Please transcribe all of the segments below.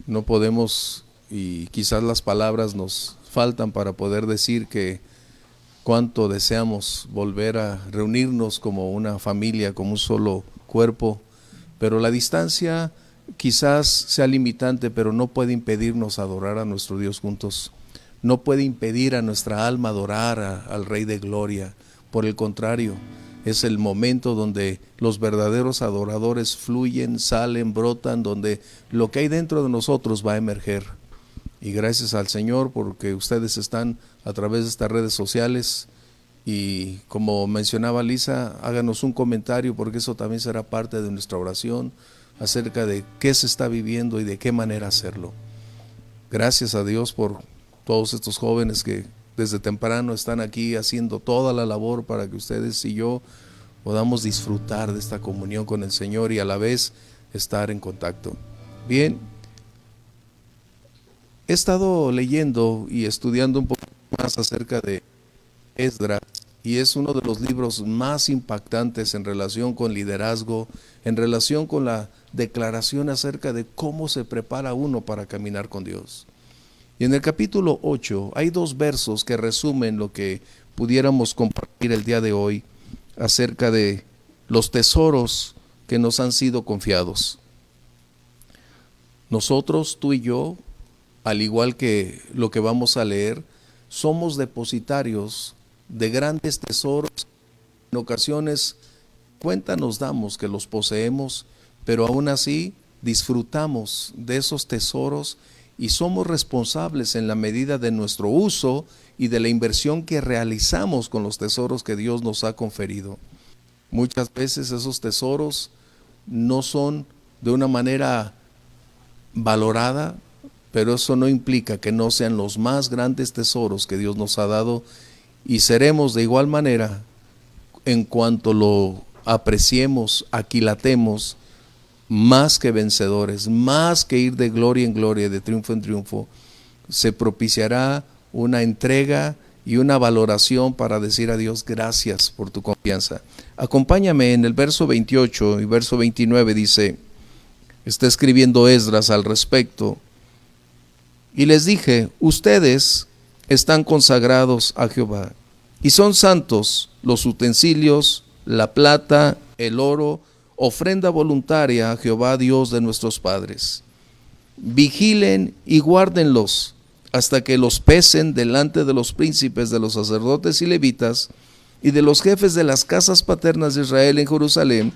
No podemos, y quizás las palabras nos faltan para poder decir que cuánto deseamos volver a reunirnos como una familia, como un solo cuerpo, pero la distancia quizás sea limitante, pero no puede impedirnos adorar a nuestro Dios juntos. No puede impedir a nuestra alma adorar al Rey de Gloria. Por el contrario, es el momento donde los verdaderos adoradores fluyen, salen, brotan, donde lo que hay dentro de nosotros va a emerger. Y gracias al Señor porque ustedes están a través de estas redes sociales. Y como mencionaba Lisa, háganos un comentario porque eso también será parte de nuestra oración acerca de qué se está viviendo y de qué manera hacerlo. Gracias a Dios por todos estos jóvenes que desde temprano están aquí haciendo toda la labor para que ustedes y yo podamos disfrutar de esta comunión con el Señor y a la vez estar en contacto. Bien, he estado leyendo y estudiando un poco más acerca de Esdras, y es uno de los libros más impactantes en relación con liderazgo, en relación con la declaración acerca de cómo se prepara uno para caminar con Dios. Y en el capítulo 8 hay 2 versos que resumen lo que pudiéramos compartir el día de hoy acerca de los tesoros que nos han sido confiados. Nosotros, tú y yo, al igual que lo que vamos a leer, somos depositarios de grandes tesoros. En ocasiones cuenta nos damos que los poseemos, pero aún así disfrutamos de esos tesoros y somos responsables en la medida de nuestro uso y de la inversión que realizamos con los tesoros que Dios nos ha conferido. Muchas veces esos tesoros no son de una manera valorada, pero eso no implica que no sean los más grandes tesoros que Dios nos ha dado, y seremos de igual manera en cuanto lo apreciemos, aquilatemos, más que vencedores, más que ir de gloria en gloria, de triunfo en triunfo. Se propiciará una entrega y una valoración para decir a Dios gracias por tu confianza. Acompáñame en el verso 28 y verso 29 dice, está escribiendo Esdras al respecto, y les dije, ustedes están consagrados a Jehová, y son santos los utensilios, la plata, el oro, ofrenda voluntaria a Jehová Dios de nuestros padres. Vigilen y guárdenlos hasta que los pesen delante de los príncipes de los sacerdotes y levitas y de los jefes de las casas paternas de Israel en Jerusalén,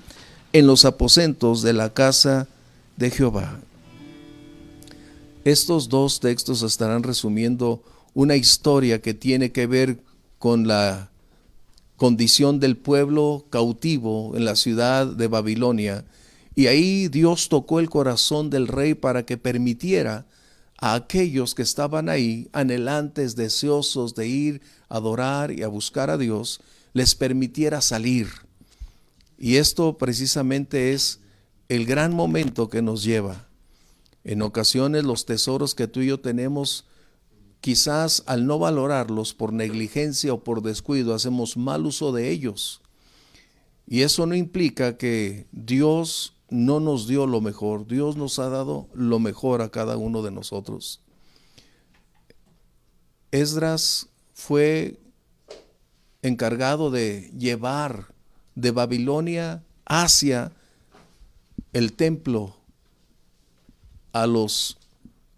en los aposentos de la casa de Jehová. Estos 2 textos estarán resumiendo una historia que tiene que ver con la condición del pueblo cautivo en la ciudad de Babilonia, y ahí Dios tocó el corazón del rey para que permitiera a aquellos que estaban ahí, anhelantes, deseosos de ir a adorar y a buscar a Dios, les permitiera salir. Y esto precisamente es el gran momento que nos lleva. En ocasiones los tesoros que tú y yo tenemos, quizás al no valorarlos por negligencia o por descuido, hacemos mal uso de ellos. Y eso no implica que Dios no nos dio lo mejor. Dios nos ha dado lo mejor a cada uno de nosotros. Esdras fue encargado de llevar de Babilonia hacia el templo a los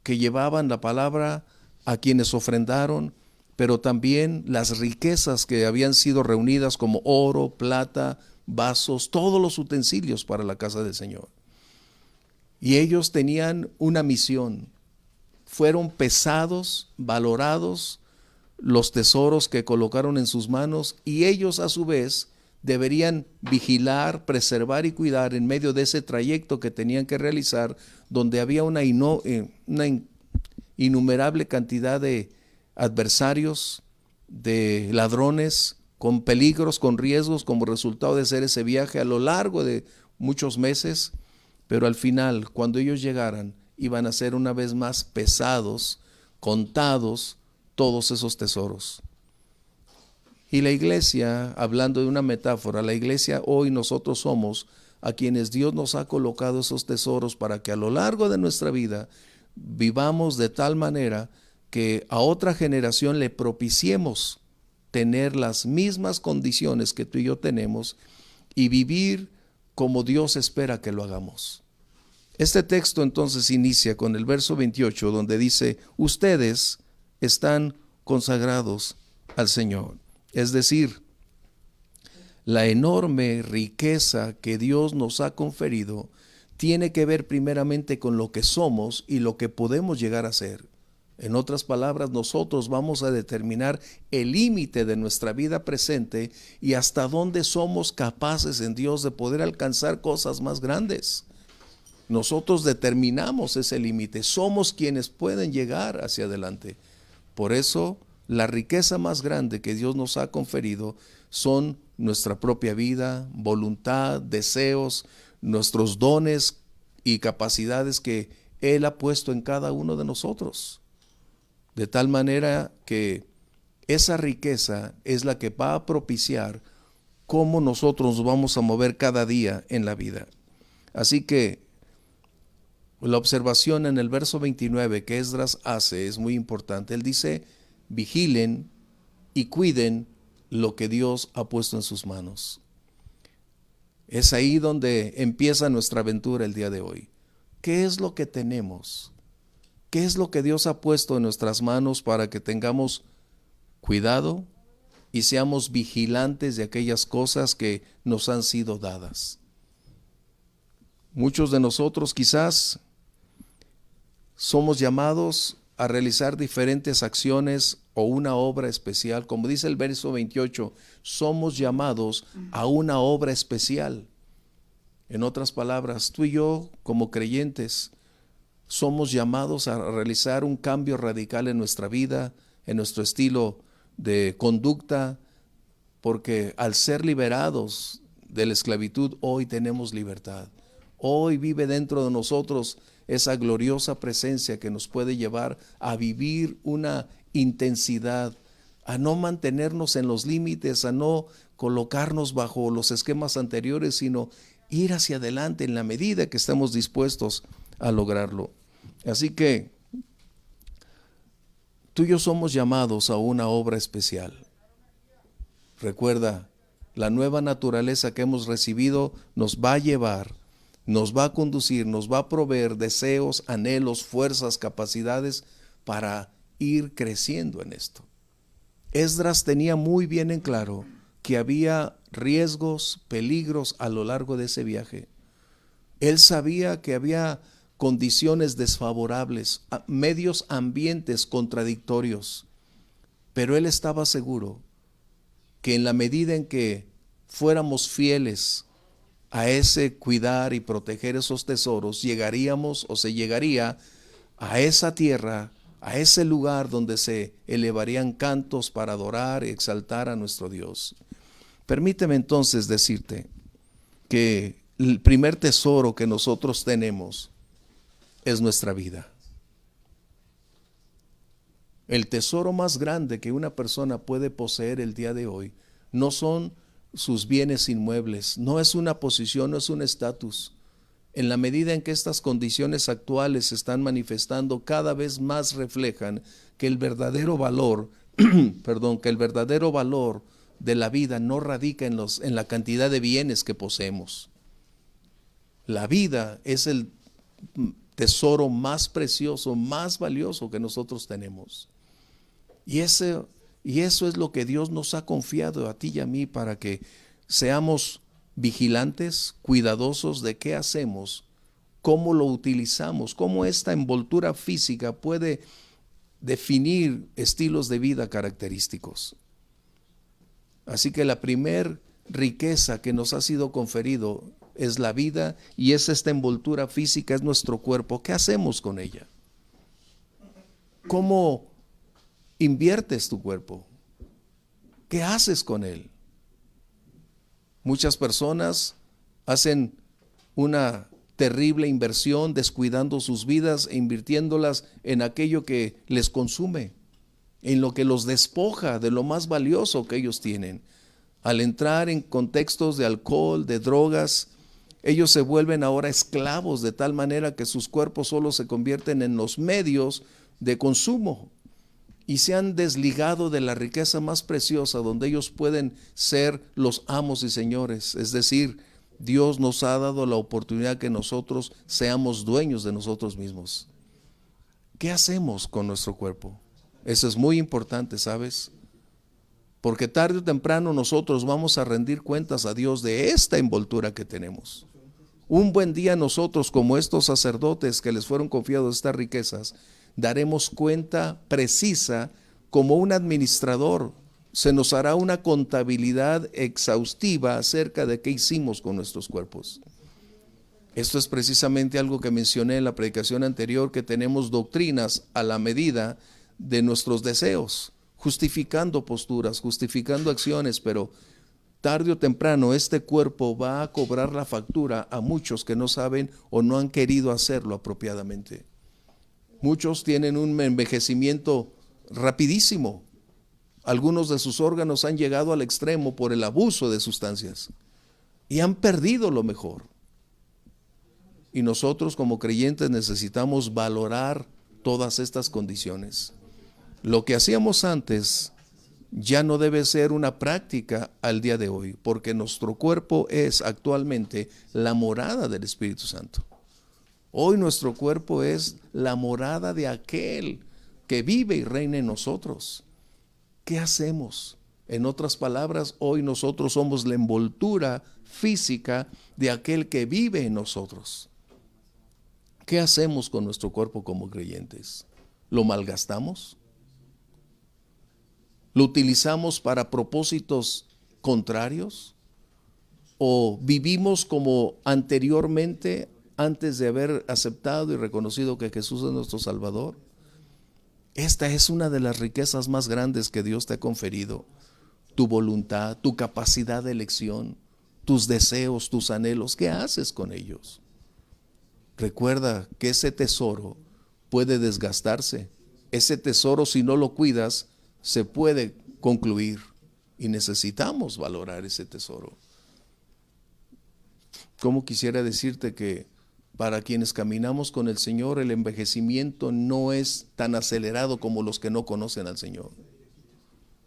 que llevaban la palabra, a quienes ofrendaron, pero también las riquezas que habían sido reunidas como oro, plata, vasos, todos los utensilios para la casa del Señor. Y ellos tenían una misión. Fueron pesados, valorados los tesoros que colocaron en sus manos, y ellos a su vez deberían vigilar, preservar y cuidar en medio de ese trayecto que tenían que realizar, donde había una innumerable cantidad de adversarios, de ladrones, con peligros, con riesgos como resultado de hacer ese viaje a lo largo de muchos meses, pero al final, cuando ellos llegaran, iban a ser una vez más pesados, contados todos esos tesoros. Y la iglesia, hablando de una metáfora, la iglesia hoy nosotros somos a quienes Dios nos ha colocado esos tesoros para que a lo largo de nuestra vida vivamos de tal manera que a otra generación le propiciemos tener las mismas condiciones que tú y yo tenemos y vivir como Dios espera que lo hagamos. Este texto entonces inicia con el verso 28, donde dice: ustedes están consagrados al Señor. Es decir, la enorme riqueza que Dios nos ha conferido tiene que ver primeramente con lo que somos y lo que podemos llegar a ser. En otras palabras, nosotros vamos a determinar el límite de nuestra vida presente y hasta dónde somos capaces en Dios de poder alcanzar cosas más grandes. Nosotros determinamos ese límite, somos quienes pueden llegar hacia adelante. Por eso, la riqueza más grande que Dios nos ha conferido son nuestra propia vida, voluntad, deseos, nuestros dones y capacidades que Él ha puesto en cada uno de nosotros. De tal manera que esa riqueza es la que va a propiciar cómo nosotros nos vamos a mover cada día en la vida. Así que la observación en el verso 29 que Esdras hace es muy importante. Él dice: vigilen y cuiden lo que Dios ha puesto en sus manos. Es ahí donde empieza nuestra aventura el día de hoy. ¿Qué es lo que tenemos? ¿Qué es lo que Dios ha puesto en nuestras manos para que tengamos cuidado y seamos vigilantes de aquellas cosas que nos han sido dadas? Muchos de nosotros quizás somos llamados a realizar diferentes acciones o una obra especial. Como dice el verso 28, somos llamados a una obra especial. En otras palabras, tú y yo, como creyentes, somos llamados a realizar un cambio radical en nuestra vida, en nuestro estilo de conducta, porque al ser liberados de la esclavitud, hoy tenemos libertad. Hoy vive dentro de nosotros esa gloriosa presencia que nos puede llevar a vivir una intensidad, a no mantenernos en los límites, a no colocarnos bajo los esquemas anteriores, sino ir hacia adelante en la medida que estemos dispuestos a lograrlo. Así que tú y yo somos llamados a una obra especial. Recuerda, la nueva naturaleza que hemos recibido nos va a llevar, nos va a conducir, nos va a proveer deseos, anhelos, fuerzas, capacidades para ir creciendo en esto. Esdras tenía muy bien en claro que había riesgos, peligros a lo largo de ese viaje. Él sabía que había condiciones desfavorables, medios ambientes contradictorios, pero él estaba seguro que en la medida en que fuéramos fieles a ese cuidar y proteger esos tesoros, llegaríamos o se llegaría a esa tierra, a ese lugar donde se elevarían cantos para adorar y exaltar a nuestro Dios. Permíteme entonces decirte que el primer tesoro que nosotros tenemos es nuestra vida. El tesoro más grande que una persona puede poseer el día de hoy no son sus bienes inmuebles, no es una posición, no es un estatus. En la medida en que estas condiciones actuales se están manifestando, cada vez más reflejan que el verdadero valor, que el verdadero valor de la vida no radica en la cantidad de bienes que poseemos. La vida es el tesoro más precioso, más valioso que nosotros tenemos. Y eso es lo que Dios nos ha confiado a ti y a mí para que seamos vigilantes, cuidadosos de qué hacemos, cómo lo utilizamos, cómo esta envoltura física puede definir estilos de vida característicos. Así que la primer riqueza que nos ha sido conferido es la vida y es esta envoltura física, es nuestro cuerpo. ¿Qué hacemos con ella? ¿Cómo inviertes tu cuerpo? ¿Qué haces con él? Muchas personas hacen una terrible inversión descuidando sus vidas e invirtiéndolas en aquello que les consume, en lo que los despoja de lo más valioso que ellos tienen. Al entrar en contextos de alcohol, de drogas, Ellos se vuelven ahora esclavos de tal manera que sus cuerpos solo se convierten en los medios de consumo y se han desligado de la riqueza más preciosa donde ellos pueden ser los amos y señores. Es decir, Dios nos ha dado la oportunidad que nosotros seamos dueños de nosotros mismos. ¿Qué hacemos con nuestro cuerpo? Eso es muy importante, ¿sabes? Porque tarde o temprano nosotros vamos a rendir cuentas a Dios de esta envoltura que tenemos. Un buen día nosotros, como estos sacerdotes que les fueron confiados estas riquezas, daremos cuenta precisa como un administrador. Se nos hará una contabilidad exhaustiva acerca de qué hicimos con nuestros cuerpos. Esto es precisamente algo que mencioné en la predicación anterior, que tenemos doctrinas a la medida de nuestros deseos, justificando posturas, justificando acciones, pero tarde o temprano este cuerpo va a cobrar la factura a muchos que no saben o no han querido hacerlo apropiadamente. Muchos tienen un envejecimiento rapidísimo. Algunos de sus órganos han llegado al extremo por el abuso de sustancias y han perdido lo mejor. Y nosotros como creyentes necesitamos valorar todas estas condiciones. Lo que hacíamos antes ya no debe ser una práctica al día de hoy, porque nuestro cuerpo es actualmente la morada del Espíritu Santo. Hoy nuestro cuerpo es la morada de aquel que vive y reina en nosotros. ¿Qué hacemos? En otras palabras, hoy nosotros somos la envoltura física de aquel que vive en nosotros. ¿Qué hacemos con nuestro cuerpo como creyentes? ¿Lo malgastamos? ¿Lo utilizamos para propósitos contrarios? ¿O vivimos como anteriormente, antes de haber aceptado y reconocido que Jesús es nuestro Salvador? Esta es una de las riquezas más grandes que Dios te ha conferido. Tu voluntad, tu capacidad de elección, tus deseos, tus anhelos. ¿Qué haces con ellos? Recuerda que ese tesoro puede desgastarse. Ese tesoro, si no lo cuidas, se puede concluir y necesitamos valorar ese tesoro. Como quisiera decirte que para quienes caminamos con el Señor, el envejecimiento no es tan acelerado como los que no conocen al Señor,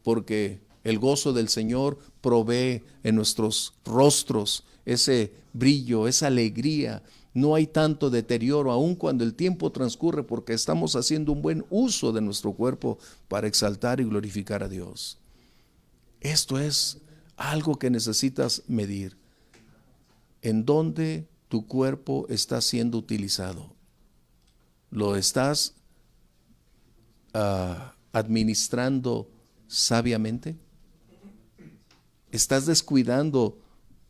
porque el gozo del Señor provee en nuestros rostros ese brillo, esa alegría. No hay tanto deterioro, aun cuando el tiempo transcurre, porque estamos haciendo un buen uso de nuestro cuerpo para exaltar y glorificar a Dios. Esto es algo que necesitas medir. ¿En dónde tu cuerpo está siendo utilizado? ¿Lo estás administrando sabiamente? ¿Estás descuidando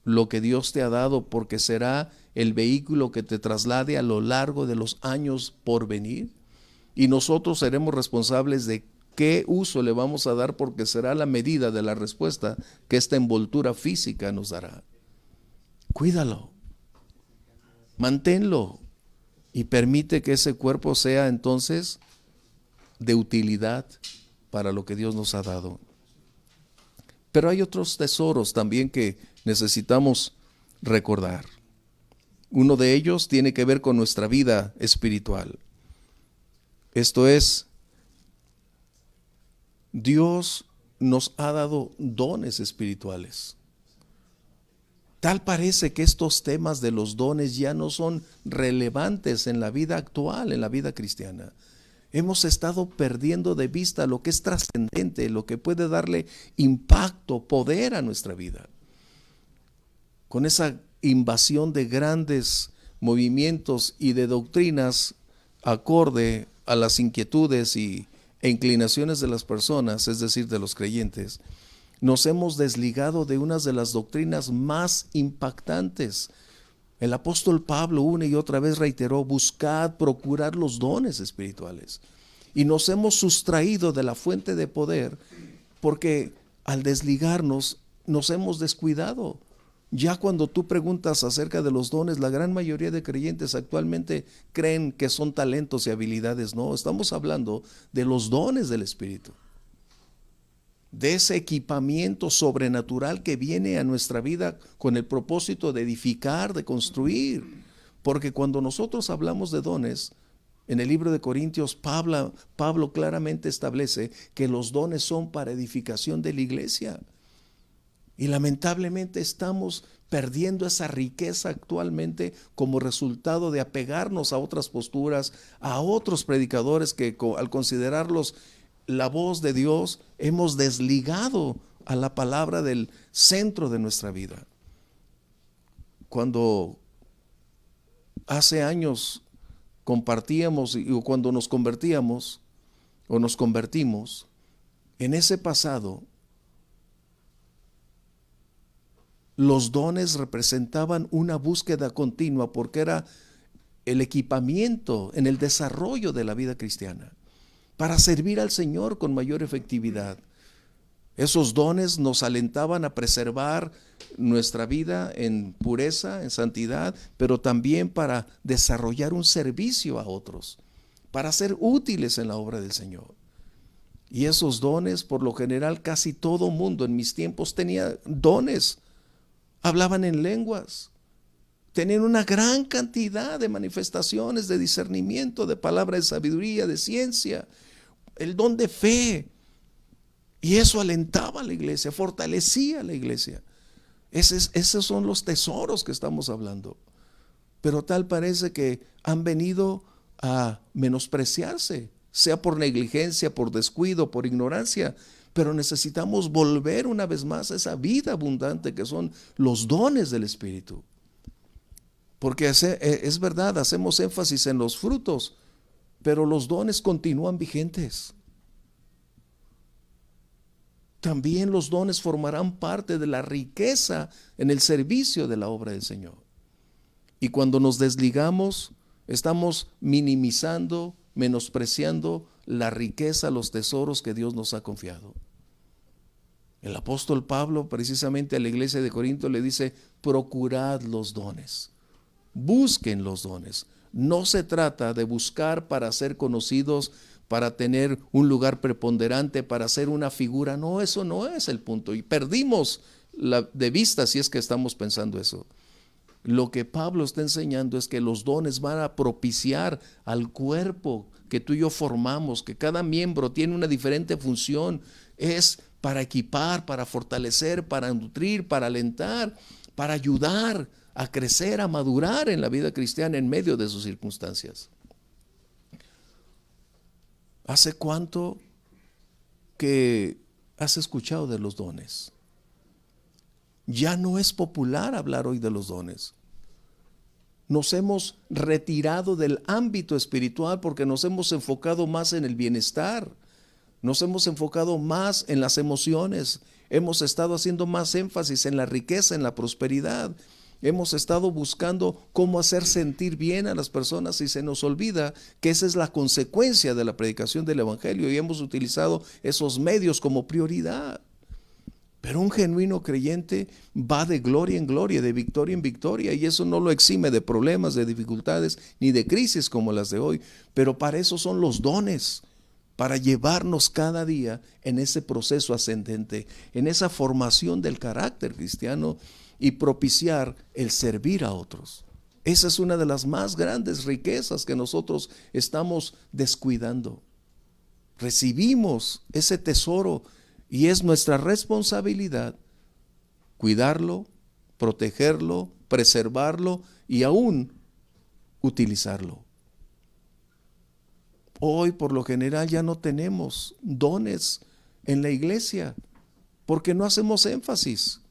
lo que Dios te ha dado porque será el vehículo que te traslade a lo largo de los años por venir? Y nosotros seremos responsables de qué uso le vamos a dar, porque será la medida de la respuesta que esta envoltura física nos dará. Cuídalo, manténlo y permite que ese cuerpo sea entonces de utilidad para lo que Dios nos ha dado. Pero hay otros tesoros también que necesitamos recordar. Uno de ellos tiene que ver con nuestra vida espiritual. Esto es, Dios nos ha dado dones espirituales. Tal parece que estos temas de los dones ya no son relevantes en la vida actual, en la vida cristiana. Hemos estado perdiendo de vista lo que es trascendente, lo que puede darle impacto, poder a nuestra vida. Con esa invasión de grandes movimientos y de doctrinas acorde a las inquietudes e inclinaciones de las personas, es decir, de los creyentes, nos hemos desligado de unas de las doctrinas más impactantes. El apóstol Pablo una y otra vez reiteró: buscad, procurad los dones espirituales. Y nos hemos sustraído de la fuente de poder porque al desligarnos nos hemos descuidado. Ya cuando tú preguntas acerca de los dones, la gran mayoría de creyentes actualmente creen que son talentos y habilidades. No, estamos hablando de los dones del Espíritu. de ese equipamiento sobrenatural que viene a nuestra vida con el propósito de edificar, de construir. Porque cuando nosotros hablamos de dones, en el libro de Corintios, Pablo claramente establece que los dones son para edificación de la iglesia. Y lamentablemente estamos perdiendo esa riqueza actualmente como resultado de apegarnos a otras posturas, a otros predicadores que al considerarlos la voz de Dios, hemos desligado a la palabra del centro de nuestra vida. Cuando hace años compartíamos o cuando nos convertíamos o nos convertimos, en ese pasado, los dones representaban una búsqueda continua porque era el equipamiento en el desarrollo de la vida cristiana para servir al Señor con mayor efectividad. Esos dones nos alentaban a preservar nuestra vida en pureza, en santidad, pero también para desarrollar un servicio a otros, para ser útiles en la obra del Señor. Y esos dones, por lo general, casi todo mundo en mis tiempos tenía dones. Hablaban en lenguas, tenían una gran cantidad de manifestaciones de discernimiento, de palabra de sabiduría, de ciencia, el don de fe. Y eso alentaba a la iglesia, fortalecía a la iglesia. Esos son los tesoros que estamos hablando. Pero tal parece que han venido a menospreciarse, sea por negligencia, por descuido, por ignorancia. Pero necesitamos volver una vez más a esa vida abundante que son los dones del Espíritu. Porque es verdad, hacemos énfasis en los frutos, pero los dones continúan vigentes. También los dones formarán parte de la riqueza en el servicio de la obra del Señor. Y cuando nos desligamos, estamos minimizando, menospreciando la riqueza, los tesoros que Dios nos ha confiado. El apóstol Pablo, precisamente a la iglesia de Corinto, le dice: procurad los dones, busquen los dones. No se trata de buscar para ser conocidos, para tener un lugar preponderante, para ser una figura. No, eso no es el punto. Y perdimos de vista si es que estamos pensando eso. Lo que Pablo está enseñando es que los dones van a propiciar al cuerpo que tú y yo formamos, que cada miembro tiene una diferente función. Es para equipar, para fortalecer, para nutrir, para alentar, para ayudar a crecer, a madurar en la vida cristiana en medio de sus circunstancias. ¿Hace cuánto que has escuchado de los dones? Ya no es popular hablar hoy de los dones. Nos hemos retirado del ámbito espiritual porque nos hemos enfocado más en el bienestar, nos hemos enfocado más en las emociones, hemos estado haciendo más énfasis en la riqueza, en la prosperidad. Hemos estado buscando cómo hacer sentir bien a las personas y se nos olvida que esa es la consecuencia de la predicación del Evangelio y hemos utilizado esos medios como prioridad. Pero un genuino creyente va de gloria en gloria, de victoria en victoria, y eso no lo exime de problemas, de dificultades, ni de crisis como las de hoy. Pero para eso son los dones, para llevarnos cada día en ese proceso ascendente, en esa formación del carácter cristiano y propiciar el servir a otros. Esa es una de las más grandes riquezas que nosotros estamos descuidando. Recibimos ese tesoro y es nuestra responsabilidad cuidarlo, protegerlo, preservarlo y aún utilizarlo. Hoy por lo general ya no tenemos dones en la iglesia porque no hacemos énfasis.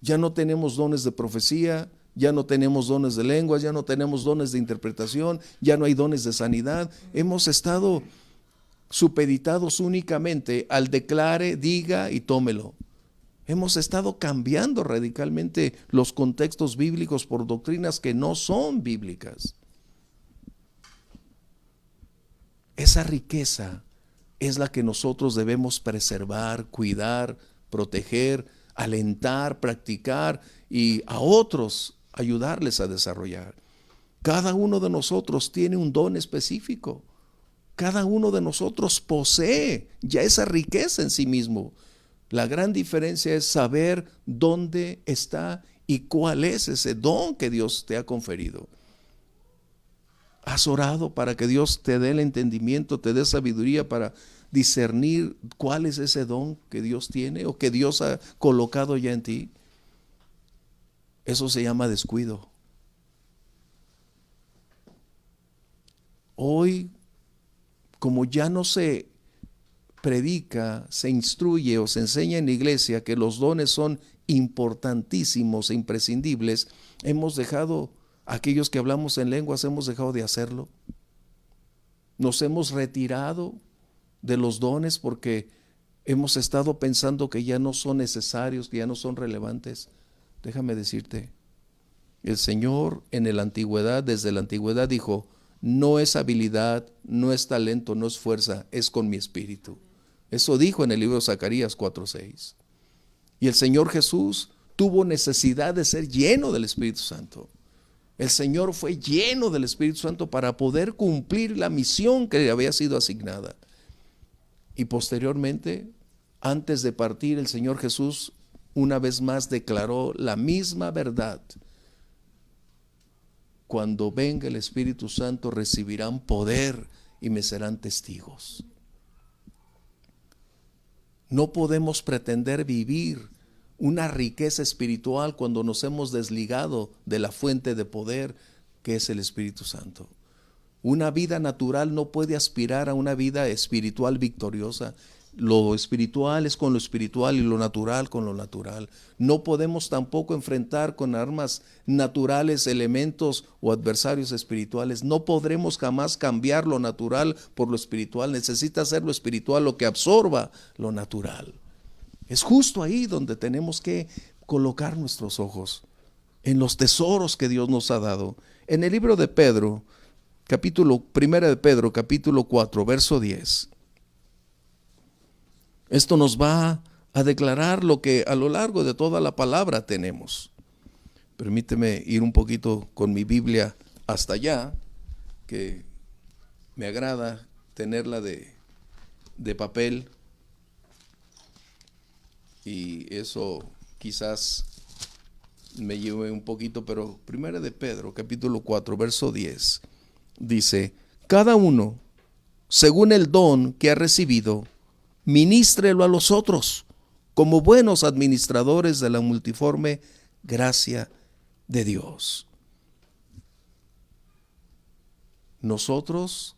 Ya no tenemos dones de profecía, ya no tenemos dones de lenguas, ya no tenemos dones de interpretación, ya no hay dones de sanidad. Hemos estado supeditados únicamente al declare, diga y tómelo. Hemos estado cambiando radicalmente los contextos bíblicos por doctrinas que no son bíblicas. Esa riqueza es la que nosotros debemos preservar, cuidar, proteger, alentar, practicar y a otros ayudarles a desarrollar. Cada uno de nosotros tiene un don específico. Cada uno de nosotros posee ya esa riqueza en sí mismo. La gran diferencia es saber dónde está y cuál es ese don que Dios te ha conferido. ¿Has orado para que Dios te dé el entendimiento, te dé sabiduría para discernir cuál es ese don que Dios tiene o que Dios ha colocado ya en ti? Eso se llama descuido. Hoy, como ya no se predica, se instruye o se enseña en la iglesia que los dones son importantísimos e imprescindibles, hemos dejado, aquellos que hablamos en lenguas, hemos dejado de hacerlo. Nos hemos retirado de los dones porque hemos estado pensando que ya no son necesarios, que ya no son relevantes. Déjame decirte, el Señor en la antigüedad, desde la antigüedad dijo, no es habilidad, no es talento, no es fuerza, es con mi espíritu. Eso dijo en el libro de Zacarías 4:6. Y el Señor Jesús tuvo necesidad de ser lleno del Espíritu Santo. El Señor fue lleno del Espíritu Santo para poder cumplir la misión que le había sido asignada. Y posteriormente, antes de partir, el Señor Jesús una vez más declaró la misma verdad. Cuando venga el Espíritu Santo recibirán poder y me serán testigos. No podemos pretender vivir una riqueza espiritual cuando nos hemos desligado de la fuente de poder que es el Espíritu Santo. Una vida natural no puede aspirar a una vida espiritual victoriosa. Lo espiritual es con lo espiritual y lo natural con lo natural. No podemos tampoco enfrentar con armas naturales elementos o adversarios espirituales. No podremos jamás cambiar lo natural por lo espiritual. Necesita ser lo espiritual lo que absorba lo natural. Es justo ahí donde tenemos que colocar nuestros ojos, en los tesoros que Dios nos ha dado. En el libro de Pedro, primera de Pedro, capítulo 4, verso 10. Esto nos va a declarar lo que a lo largo de toda la palabra tenemos. Permíteme ir un poquito con mi Biblia hasta allá, que me agrada tenerla de papel, y eso quizás me lleve un poquito, pero primera de Pedro, capítulo 4, verso 10, dice, cada uno, según el don que ha recibido, ministrelo a los otros, como buenos administradores de la multiforme gracia de Dios. Nosotros,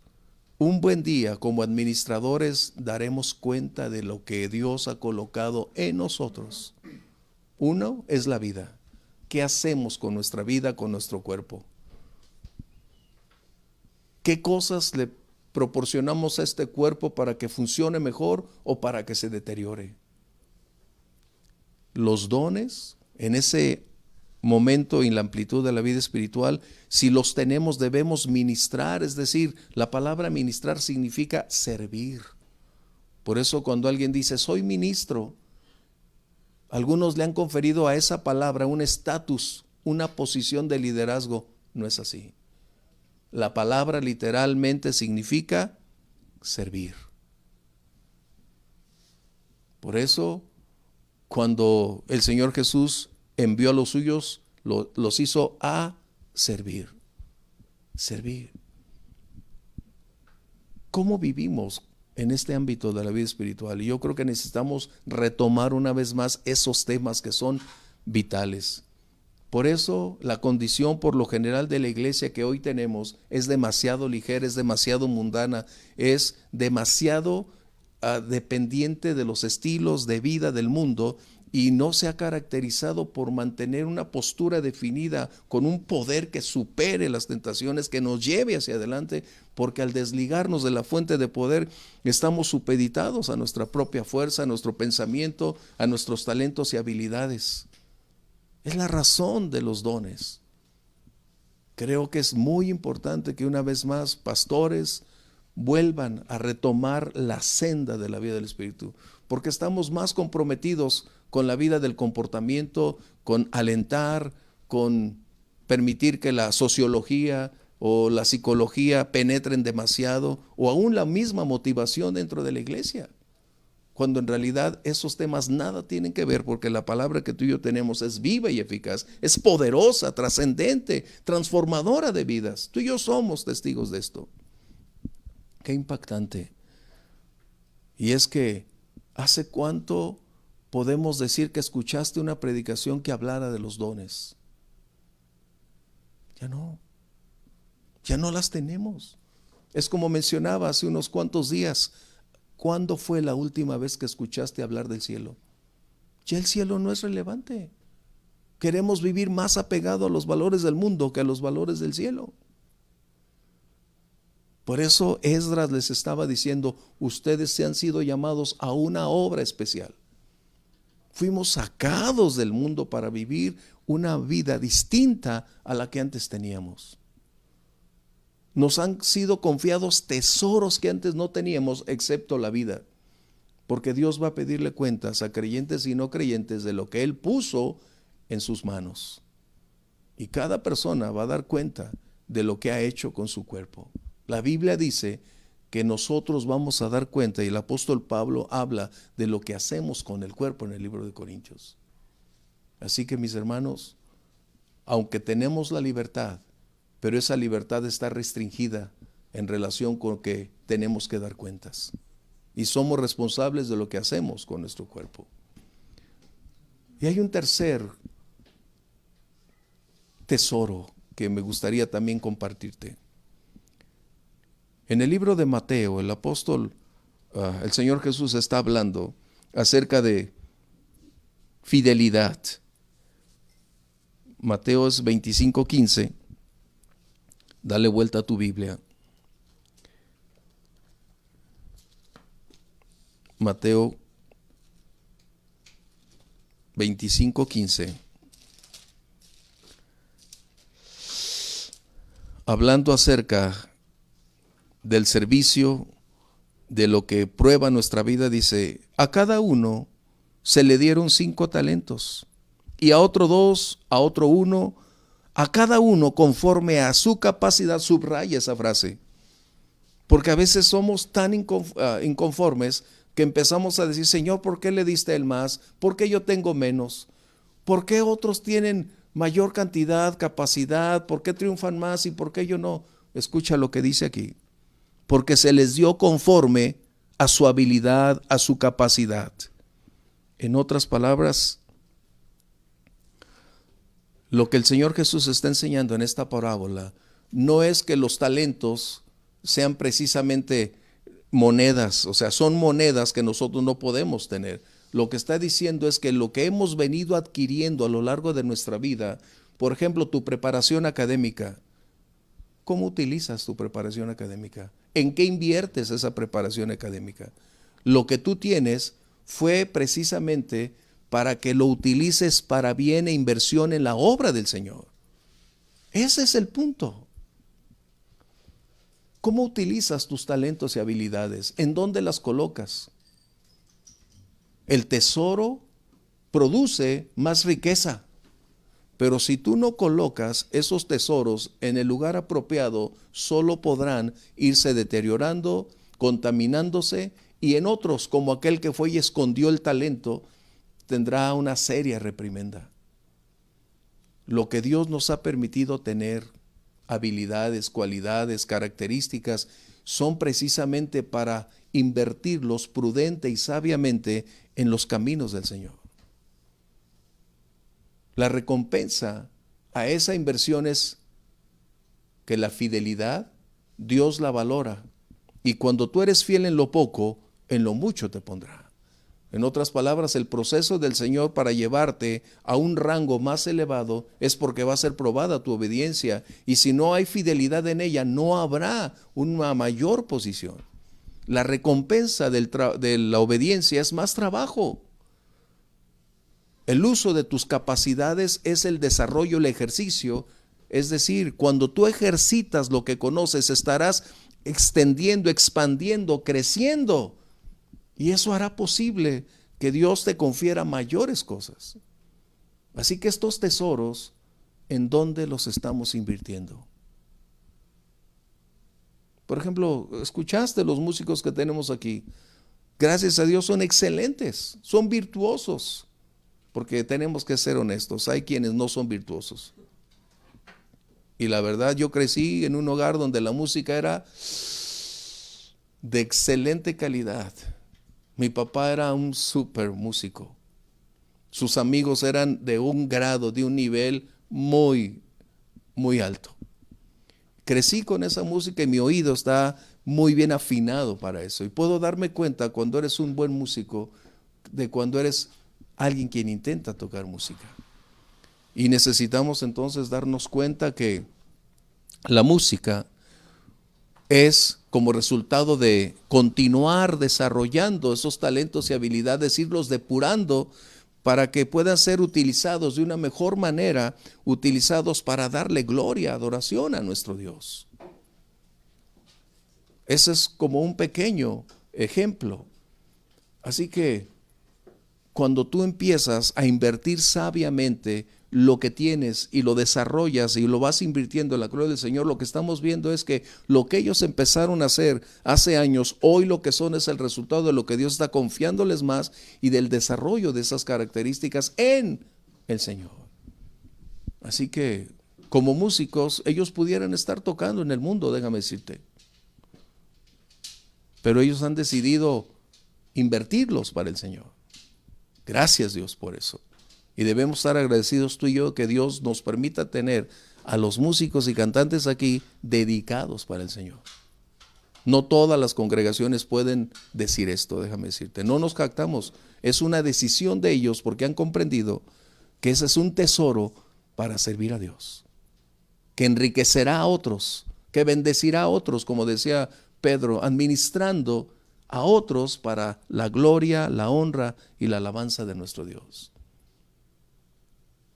un buen día como administradores, daremos cuenta de lo que Dios ha colocado en nosotros. Uno es la vida. ¿Qué hacemos con nuestra vida, con nuestro cuerpo? ¿Qué cosas le proporcionamos a este cuerpo para que funcione mejor o para que se deteriore? Los dones, en ese momento y en la amplitud de la vida espiritual, si los tenemos, debemos ministrar, es decir, la palabra ministrar significa servir. Por eso cuando alguien dice, soy ministro, algunos le han conferido a esa palabra un estatus, una posición de liderazgo. No es así. La palabra literalmente significa servir. Por eso, cuando el Señor Jesús envió a los suyos, los hizo a servir. Servir. ¿Cómo vivimos en este ámbito de la vida espiritual? Y yo creo que necesitamos retomar una vez más esos temas que son vitales. Por eso la condición por lo general de la iglesia que hoy tenemos es demasiado ligera, es demasiado mundana, es demasiado dependiente de los estilos de vida del mundo y no se ha caracterizado por mantener una postura definida con un poder que supere las tentaciones, que nos lleve hacia adelante, porque al desligarnos de la fuente de poder estamos supeditados a nuestra propia fuerza, a nuestro pensamiento, a nuestros talentos y habilidades. Es la razón de los dones. Creo que es muy importante que una vez más pastores vuelvan a retomar la senda de la vida del Espíritu, porque estamos más comprometidos con la vida del comportamiento, con alentar, con permitir que la sociología o la psicología penetren demasiado, o aún la misma motivación dentro de la iglesia, cuando en realidad esos temas nada tienen que ver, porque la palabra que tú y yo tenemos es viva y eficaz, es poderosa, trascendente, transformadora de vidas. Tú y yo somos testigos de esto. Qué impactante. Y es que, ¿hace cuánto podemos decir que escuchaste una predicación que hablara de los dones? Ya no las tenemos. Es como mencionaba hace unos cuantos días, ¿cuándo fue la última vez que escuchaste hablar del cielo? Ya el cielo no es relevante. Queremos vivir más apegado a los valores del mundo que a los valores del cielo. Por eso Esdras les estaba diciendo, ustedes se han sido llamados a una obra especial. Fuimos sacados del mundo para vivir una vida distinta a la que antes teníamos. Nos han sido confiados tesoros que antes no teníamos, excepto la vida. Porque Dios va a pedirle cuentas a creyentes y no creyentes de lo que Él puso en sus manos. Y cada persona va a dar cuenta de lo que ha hecho con su cuerpo. La Biblia dice que nosotros vamos a dar cuenta, y el apóstol Pablo habla de lo que hacemos con el cuerpo en el libro de Corintios. Así que, mis hermanos, aunque tenemos la libertad, pero esa libertad está restringida en relación con que tenemos que dar cuentas. Y somos responsables de lo que hacemos con nuestro cuerpo. Y hay un tercer tesoro que me gustaría también compartirte. En el libro de Mateo, el apóstol, el Señor Jesús está hablando acerca de fidelidad. Mateo es 25:15. Dale vuelta a tu Biblia. Mateo 25:15. Hablando acerca del servicio, de lo que prueba nuestra vida, dice, a cada uno se le dieron 5 talentos, y a otro 2, a otro 1, a cada uno conforme a su capacidad. Subraya esa frase, porque a veces somos tan inconformes que empezamos a decir, Señor, ¿por qué le diste a él más? ¿Por qué yo tengo menos? ¿Por qué otros tienen mayor cantidad, capacidad? ¿Por qué triunfan más y por qué yo no? Escucha lo que dice aquí. Porque se les dio conforme a su habilidad, a su capacidad. En otras palabras, lo que el Señor Jesús está enseñando en esta parábola no es que los talentos sean precisamente monedas, o sea, son monedas que nosotros no podemos tener. Lo que está diciendo es que lo que hemos venido adquiriendo a lo largo de nuestra vida, por ejemplo, tu preparación académica, ¿cómo utilizas tu preparación académica? ¿En qué inviertes esa preparación académica? Lo que tú tienes fue precisamente para que lo utilices para bien e inversión en la obra del Señor. Ese es el punto. ¿Cómo utilizas tus talentos y habilidades? ¿En dónde las colocas? El tesoro produce más riqueza, pero si tú no colocas esos tesoros en el lugar apropiado, solo podrán irse deteriorando, contaminándose, y en otros, como aquel que fue y escondió el talento, tendrá una seria reprimenda. Lo que Dios nos ha permitido tener, habilidades, cualidades, características, son precisamente para invertirlos prudente y sabiamente en los caminos del Señor. La recompensa a esa inversión es que la fidelidad, Dios la valora, y cuando tú eres fiel en lo poco, en lo mucho te pondrá. En otras palabras, el proceso del Señor para llevarte a un rango más elevado es porque va a ser probada tu obediencia, y si no hay fidelidad en ella, no habrá una mayor posición. La recompensa de la obediencia es más trabajo. El uso de tus capacidades es el desarrollo, el ejercicio. Es decir, cuando tú ejercitas lo que conoces, estarás extendiendo, expandiendo, creciendo. Y eso hará posible que Dios te confiera mayores cosas. Así que estos tesoros, ¿en dónde los estamos invirtiendo? Por ejemplo, escuchaste los músicos que tenemos aquí. Gracias a Dios son excelentes, son virtuosos, porque tenemos que ser honestos, hay quienes no son virtuosos. Y la verdad, yo crecí en un hogar donde la música era de excelente calidad. Mi papá era un súper músico. Sus amigos eran de un grado, de un nivel muy, muy alto. Crecí con esa música y mi oído está muy bien afinado para eso. Y puedo darme cuenta cuando eres un buen músico de cuando eres alguien quien intenta tocar música. Y necesitamos entonces darnos cuenta que la música es como resultado de continuar desarrollando esos talentos y habilidades, irlos depurando para que puedan ser utilizados de una mejor manera, utilizados para darle gloria, adoración a nuestro Dios. Ese es como un pequeño ejemplo. Así que cuando tú empiezas a invertir sabiamente lo que tienes y lo desarrollas y lo vas invirtiendo en la gloria del Señor, lo que estamos viendo es que lo que ellos empezaron a hacer hace años, hoy lo que son es el resultado de lo que Dios está confiándoles más y del desarrollo de esas características en el Señor. Así que como músicos, ellos pudieran estar tocando en el mundo, déjame decirte. Pero ellos han decidido invertirlos para el Señor. Gracias Dios por eso. Y debemos estar agradecidos tú y yo que Dios nos permita tener a los músicos y cantantes aquí dedicados para el Señor. No todas las congregaciones pueden decir esto, déjame decirte. No nos jactamos. Es una decisión de ellos porque han comprendido que ese es un tesoro para servir a Dios. Que enriquecerá a otros, que bendecirá a otros, como decía Pedro, administrando a otros para la gloria, la honra y la alabanza de nuestro Dios.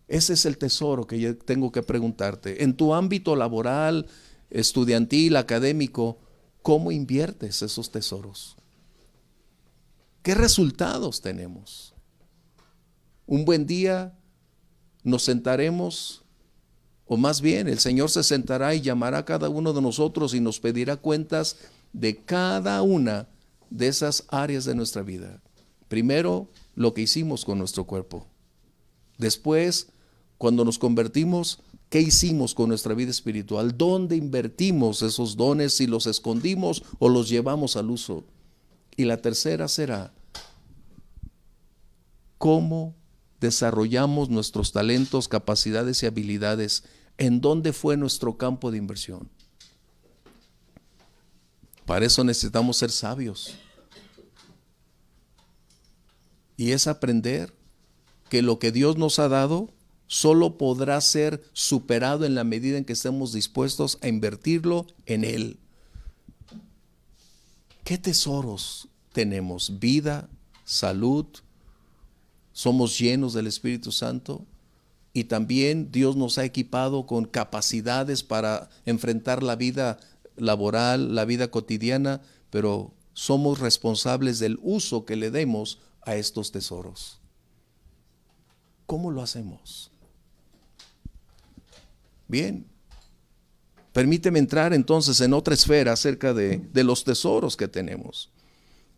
Ese es el tesoro que yo tengo que preguntarte. En tu ámbito laboral, estudiantil, académico, ¿cómo inviertes esos tesoros? ¿Qué resultados tenemos? Un buen día nos sentaremos, o más bien el Señor se sentará y llamará a cada uno de nosotros y nos pedirá cuentas de cada una de esas áreas de nuestra vida. Primero, lo que hicimos con nuestro cuerpo. Después, cuando nos convertimos, ¿qué hicimos con nuestra vida espiritual? ¿Dónde invertimos esos dones? Si los escondimos o los llevamos al uso. Y la tercera será, ¿cómo desarrollamos nuestros talentos, capacidades y habilidades? ¿En dónde fue nuestro campo de inversión? Para eso necesitamos ser sabios. Y es aprender que lo que Dios nos ha dado solo podrá ser superado en la medida en que estemos dispuestos a invertirlo en Él. ¿Qué tesoros tenemos? Vida, salud, somos llenos del Espíritu Santo y también Dios nos ha equipado con capacidades para enfrentar la vida laboral, la vida cotidiana, pero somos responsables del uso que le demos a estos tesoros. ¿Cómo lo hacemos? Bien, permíteme entrar entonces en otra esfera acerca de los tesoros que tenemos.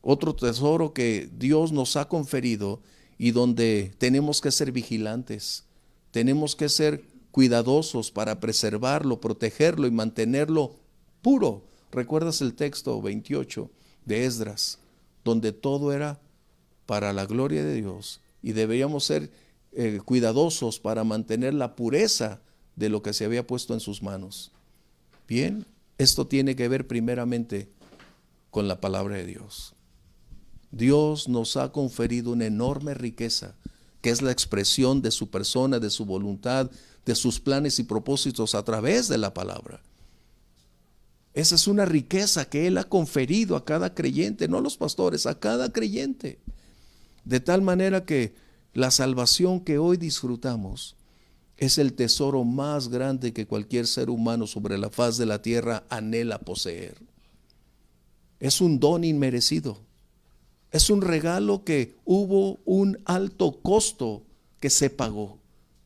Otro tesoro que Dios nos ha conferido y donde tenemos que ser vigilantes, tenemos que ser cuidadosos para preservarlo, protegerlo y mantenerlo puro. ¿Recuerdas el texto 28 de Esdras, donde todo era para la gloria de Dios y deberíamos ser cuidadosos para mantener la pureza de lo que se había puesto en sus manos? Bien, esto tiene que ver primeramente con la palabra de Dios. Dios nos ha conferido una enorme riqueza, que es la expresión de su persona, de su voluntad, de sus planes y propósitos a través de la palabra. Esa es una riqueza que Él ha conferido a cada creyente, no a los pastores, a cada creyente. De tal manera que la salvación que hoy disfrutamos es el tesoro más grande que cualquier ser humano sobre la faz de la tierra anhela poseer. Es un don inmerecido. Es un regalo que hubo un alto costo que se pagó,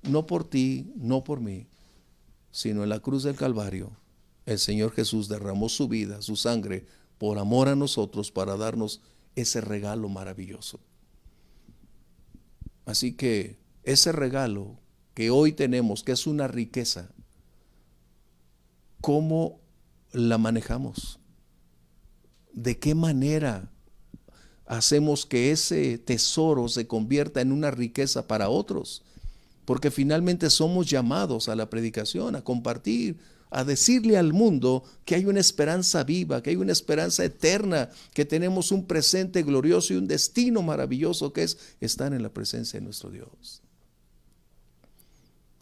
no por ti, no por mí, sino en la cruz del Calvario. el Señor Jesús derramó su vida, su sangre, por amor a nosotros para darnos ese regalo maravilloso. Así que ese regalo que hoy tenemos, que es una riqueza, ¿cómo la manejamos? ¿De qué manera hacemos que ese tesoro se convierta en una riqueza para otros? Porque finalmente somos llamados a la predicación, a compartir, a decirle al mundo que hay una esperanza viva, que hay una esperanza eterna, que tenemos un presente glorioso y un destino maravilloso que es estar en la presencia de nuestro Dios.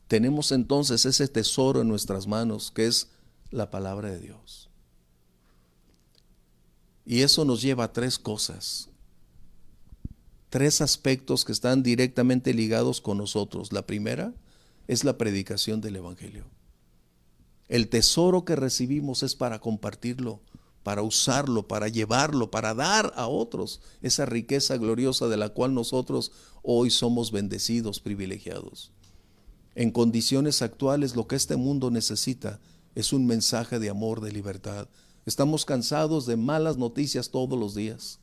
Tenemos entonces ese tesoro en nuestras manos que es la palabra de Dios. Y eso nos lleva a tres cosas, tres aspectos que están directamente ligados con nosotros. La primera es la predicación del Evangelio. El tesoro que recibimos es para compartirlo, para usarlo, para llevarlo, para dar a otros esa riqueza gloriosa de la cual nosotros hoy somos bendecidos, privilegiados. En condiciones actuales lo que este mundo necesita es un mensaje de amor, de libertad. Estamos cansados de malas noticias todos los días.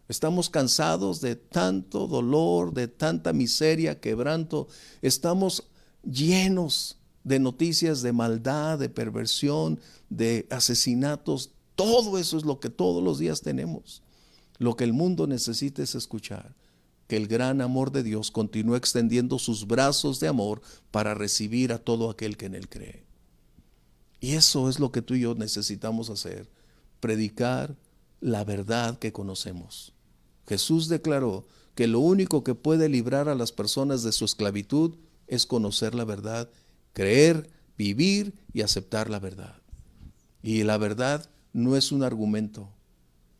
Estamos cansados de tanto dolor, de tanta miseria, quebranto. Estamos llenos de noticias de maldad, de perversión, de asesinatos. Todo eso es lo que todos los días tenemos. Lo que el mundo necesita es escuchar que el gran amor de Dios continúa extendiendo sus brazos de amor para recibir a todo aquel que en Él cree. Y eso es lo que tú y yo necesitamos hacer, predicar la verdad que conocemos. Jesús declaró que lo único que puede librar a las personas de su esclavitud es conocer la verdad, creer, vivir y aceptar la verdad. Y la verdad no es un argumento,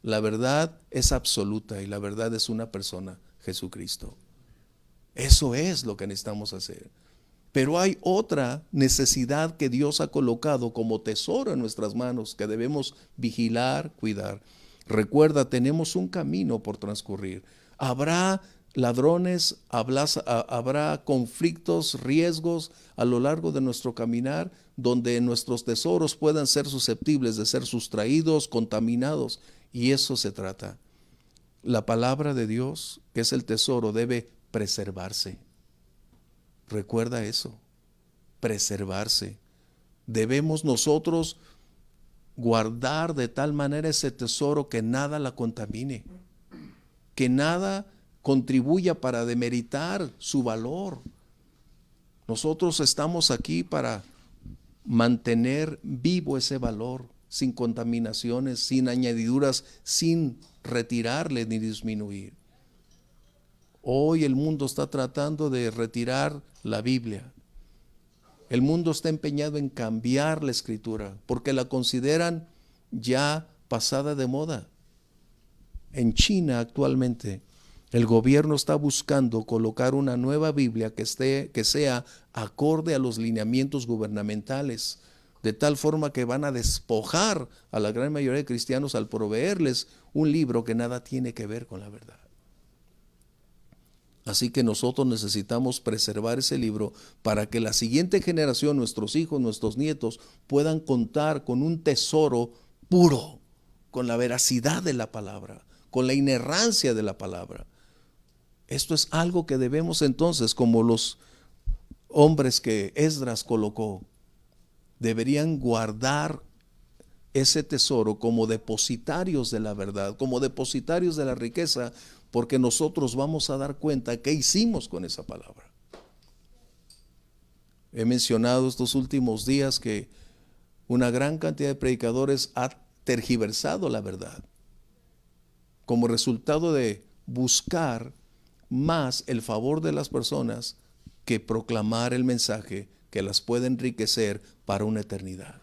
la verdad es absoluta y la verdad es una persona, Jesucristo. Eso es lo que necesitamos hacer. Pero hay otra necesidad que Dios ha colocado como tesoro en nuestras manos que debemos vigilar, cuidar. Recuerda, tenemos un camino por transcurrir. Habrá ladrones, habrá conflictos, riesgos a lo largo de nuestro caminar, donde nuestros tesoros puedan ser susceptibles de ser sustraídos, contaminados. Y eso se trata. La palabra de Dios, que es el tesoro, debe preservarse. Recuerda eso, preservarse. Debemos nosotros guardar de tal manera ese tesoro que nada la contamine, que nada contribuya para demeritar su valor. Nosotros estamos aquí para mantener vivo ese valor, sin contaminaciones, sin añadiduras, sin retirarle ni disminuir. Hoy el mundo está tratando de retirar la Biblia. El mundo está empeñado en cambiar la Escritura porque la consideran ya pasada de moda. En China actualmente el gobierno está buscando colocar una nueva Biblia que sea acorde a los lineamientos gubernamentales, de tal forma que van a despojar a la gran mayoría de cristianos al proveerles un libro que nada tiene que ver con la verdad. Así que nosotros necesitamos preservar ese libro para que la siguiente generación, nuestros hijos, nuestros nietos, puedan contar con un tesoro puro, con la veracidad de la palabra, con la inerrancia de la palabra. Esto es algo que debemos entonces, como los hombres que Esdras colocó, deberían guardar ese tesoro como depositarios de la verdad, como depositarios de la riqueza, porque nosotros vamos a dar cuenta qué hicimos con esa palabra. He mencionado estos últimos días que una gran cantidad de predicadores ha tergiversado la verdad como resultado de buscar más el favor de las personas que proclamar el mensaje que las puede enriquecer para una eternidad.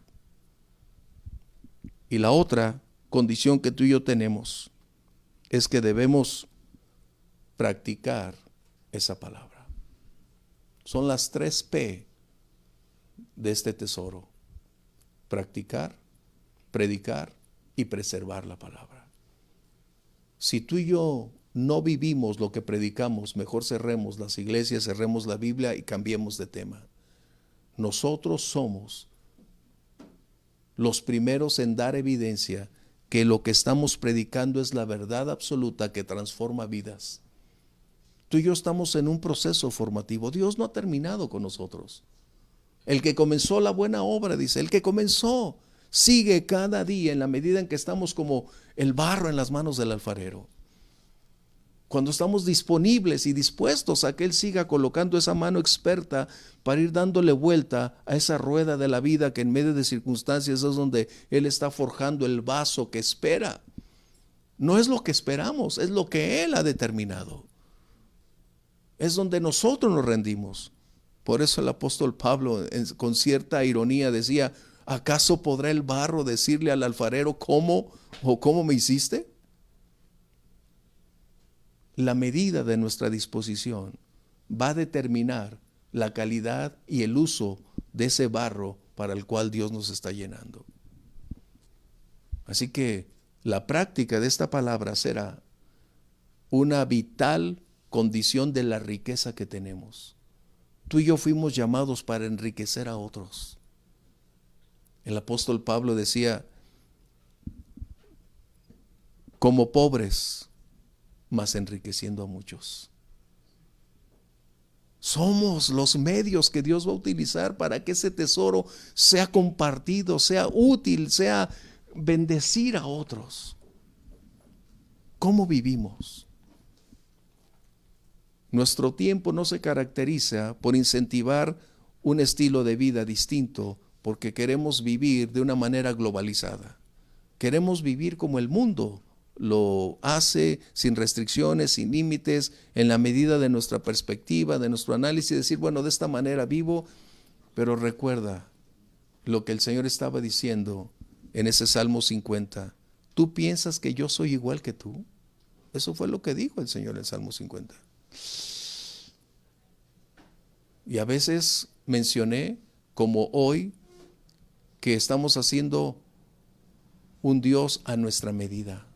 Y la otra condición que tú y yo tenemos es que debemos practicar esa palabra. Son las 3 P de este tesoro: practicar, predicar y preservar la palabra. Si tú y yo no vivimos lo que predicamos, mejor cerremos las iglesias, cerremos la Biblia y cambiemos de tema. Nosotros somos los primeros en dar evidencia que lo que estamos predicando es la verdad absoluta que transforma vidas. Tú y yo estamos en un proceso formativo. Dios no ha terminado con nosotros. El que comenzó la buena obra, dice, el que comenzó, sigue cada día en la medida en que estamos como el barro en las manos del alfarero. Cuando estamos disponibles y dispuestos a que Él siga colocando esa mano experta para ir dándole vuelta a esa rueda de la vida que en medio de circunstancias es donde Él está forjando el vaso que espera. No es lo que esperamos, es lo que Él ha determinado. Es donde nosotros nos rendimos. Por eso el apóstol Pablo con cierta ironía decía, ¿acaso podrá el barro decirle al alfarero cómo me hiciste? La medida de nuestra disposición va a determinar la calidad y el uso de ese barro para el cual Dios nos está llenando. Así que la práctica de esta palabra será una vital condición de la riqueza que tenemos. Tú y yo fuimos llamados para enriquecer a otros. El apóstol Pablo decía, como pobres, mas enriqueciendo a muchos. Somos los medios que Dios va a utilizar para que ese tesoro sea compartido, sea útil, sea bendecir a otros. ¿Cómo vivimos? Nuestro tiempo no se caracteriza por incentivar un estilo de vida distinto porque queremos vivir de una manera globalizada. Queremos vivir como el mundo lo hace, sin restricciones, sin límites, en la medida de nuestra perspectiva, de nuestro análisis, decir, bueno, de esta manera vivo, pero recuerda lo que el Señor estaba diciendo en ese Salmo 50. ¿Tú piensas que yo soy igual que tú? Eso fue lo que dijo el Señor en el Salmo 50. Y a veces mencioné, como hoy, que estamos haciendo un Dios a nuestra medida.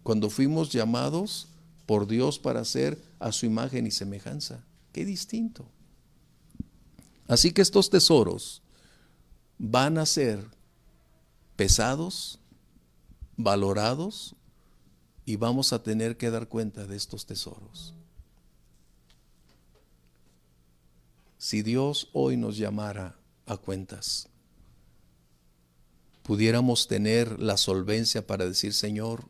Cuando fuimos llamados por Dios para ser a su imagen y semejanza. Qué distinto. Así que estos tesoros van a ser pesados, valorados, y vamos a tener que dar cuenta de estos tesoros. Si Dios hoy nos llamara a cuentas, pudiéramos tener la solvencia para decir, Señor,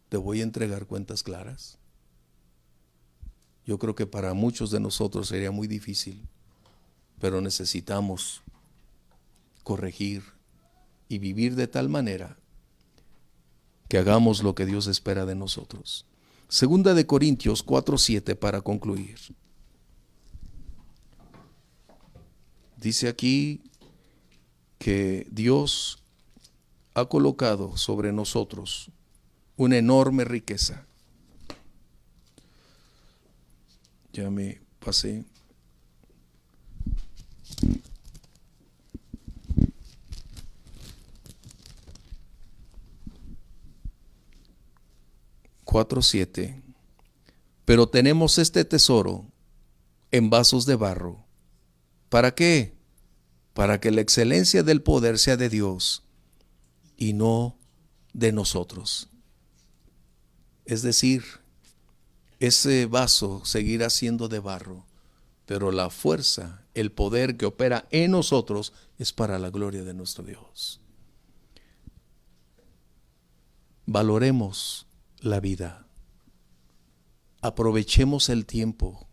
¿te voy a entregar cuentas claras? Yo creo que para muchos de nosotros sería muy difícil, pero necesitamos corregir y vivir de tal manera que hagamos lo que Dios espera de nosotros. Segunda de Corintios 4:7 para concluir. Dice aquí que Dios ha colocado sobre nosotros una enorme riqueza. Ya me pasé. Cuatro, 7. Pero tenemos este tesoro en vasos de barro. ¿Para qué? Para que la excelencia del poder sea de Dios y no de nosotros. Es decir, ese vaso seguirá siendo de barro, pero la fuerza, el poder que opera en nosotros es para la gloria de nuestro Dios. Valoremos la vida. Aprovechemos el tiempo.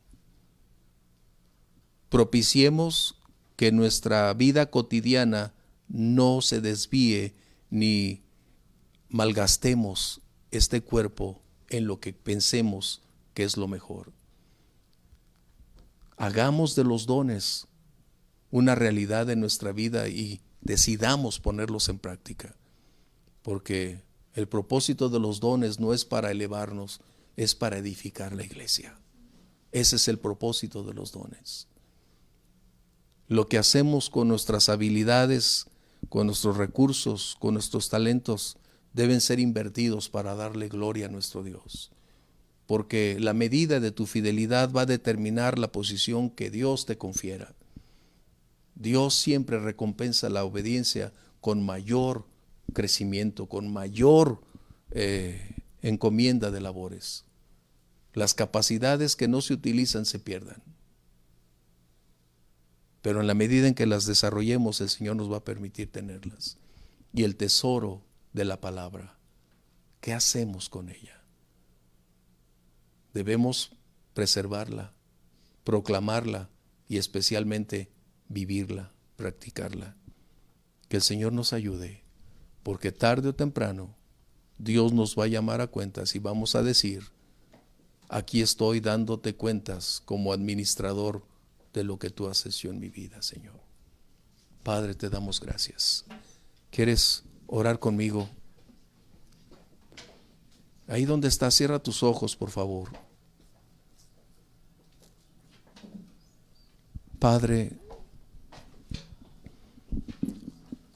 Propiciemos que nuestra vida cotidiana no se desvíe ni malgastemos este cuerpo en lo que pensemos que es lo mejor. Hagamos de los dones una realidad en nuestra vida y decidamos ponerlos en práctica, porque el propósito de los dones no es para elevarnos, es para edificar la iglesia. Ese es el propósito de los dones. Lo que hacemos con nuestras habilidades, con nuestros recursos, con nuestros talentos, deben ser invertidos para darle gloria a nuestro Dios. Porque la medida de tu fidelidad va a determinar la posición que Dios te confiera. Dios siempre recompensa la obediencia con mayor crecimiento, con mayor encomienda de labores. Las capacidades que no se utilizan se pierdan. Pero en la medida en que las desarrollemos, el Señor nos va a permitir tenerlas. Y el tesoro de la palabra, ¿qué hacemos con ella? Debemos preservarla, proclamarla y especialmente vivirla, practicarla. Que el Señor nos ayude, porque tarde o temprano Dios nos va a llamar a cuentas y vamos a decir: aquí estoy dándote cuentas como administrador de lo que tú has hecho en mi vida, Señor. Padre, te damos gracias. ¿Quieres orar conmigo? Ahí donde estás, cierra tus ojos, por favor. Padre,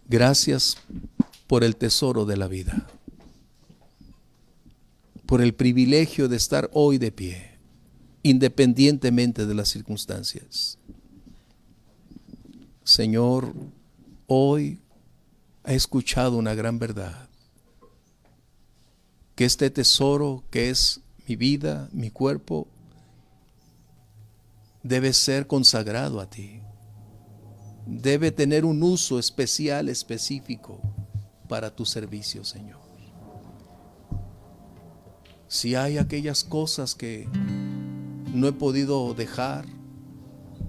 gracias por el tesoro de la vida, por el privilegio de estar hoy de pie, independientemente de las circunstancias. Señor, hoy he escuchado una gran verdad, que este tesoro que es mi vida, mi cuerpo, debe ser consagrado a ti. Debe tener un uso especial, específico para tu servicio, Señor. Si hay aquellas cosas que no he podido dejar,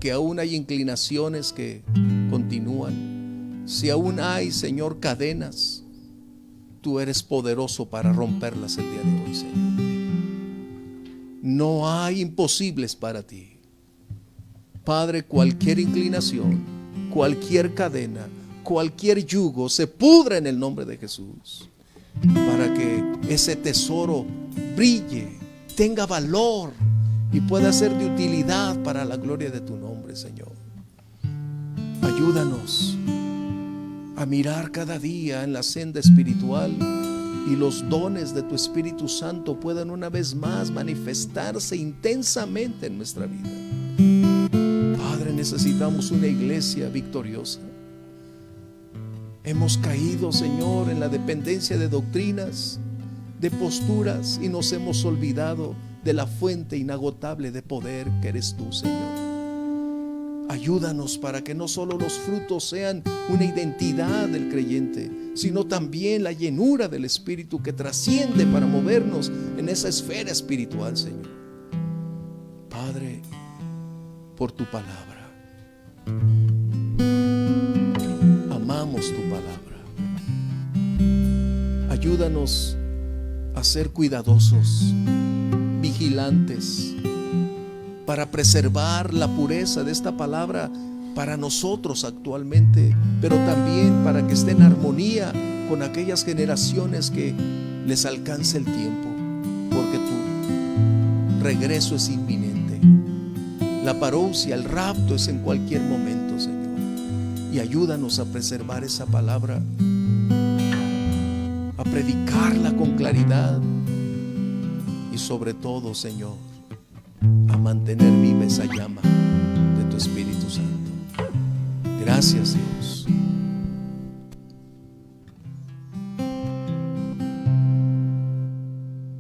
que aún hay inclinaciones que continúan, si aún hay, Señor, cadenas, tú eres poderoso para romperlas el día de hoy, Señor. No hay imposibles para ti. Padre, cualquier inclinación, cualquier cadena, cualquier yugo se pudra en el nombre de Jesús, para que ese tesoro brille, tenga valor y pueda ser de utilidad para la gloria de tu nombre, Señor. Ayúdanos a mirar cada día en la senda espiritual y los dones de tu Espíritu Santo puedan una vez más manifestarse intensamente en nuestra vida. Padre, necesitamos una iglesia victoriosa. Hemos caído, Señor, en la dependencia de doctrinas, de posturas, y nos hemos olvidado de la fuente inagotable de poder que eres tú, Señor. Ayúdanos para que no solo los frutos sean una identidad del creyente, sino también la llenura del Espíritu que trasciende para movernos en esa esfera espiritual, Señor. Padre, por tu palabra, amamos tu palabra. Ayúdanos a ser cuidadosos, vigilantes, para preservar la pureza de esta palabra para nosotros actualmente, pero también para que esté en armonía con aquellas generaciones que les alcance el tiempo, porque tu regreso es inminente. La parousia, el rapto es en cualquier momento, Señor. Y ayúdanos a preservar esa palabra, a predicarla con claridad y sobre todo, Señor, a mantener viva esa llama de tu Espíritu Santo. Gracias, Dios.